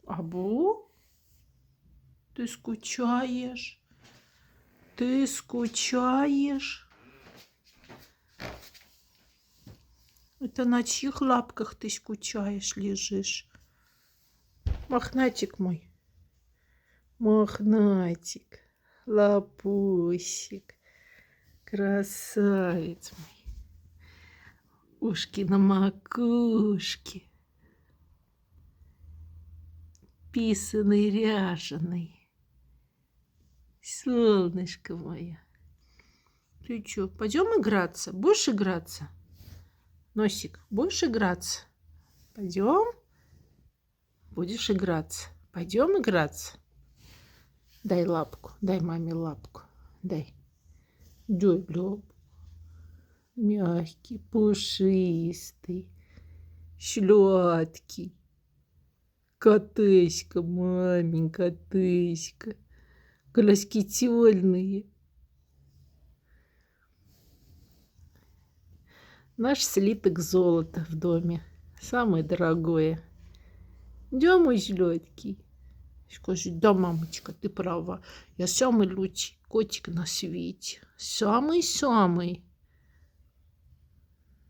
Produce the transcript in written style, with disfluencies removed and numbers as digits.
Абу? Ты скучаешь? Ты скучаешь? Это на чьих лапках ты скучаешь, лежишь? Мохнатик мой. Мохнатик. Лапусик. Красавец мой. Ушки на макушке. Писаный, ряженый. Солнышко мое. Ты что, пойдем играться? Будешь играться? Носик, будешь играться? Пойдем? Будешь играться? Пойдем играться? Дай лапку, дай маме лапку. Дай. Дай лапку. Мягкий, пушистый, сладкий. Котыська, мамин котыська. Глазки темные. Наш слиток золота в доме. Самое дорогое. Да, мой сладкий. Скажи, да, мамочка, ты права. Я самый лучший котик на свете. Самый-самый.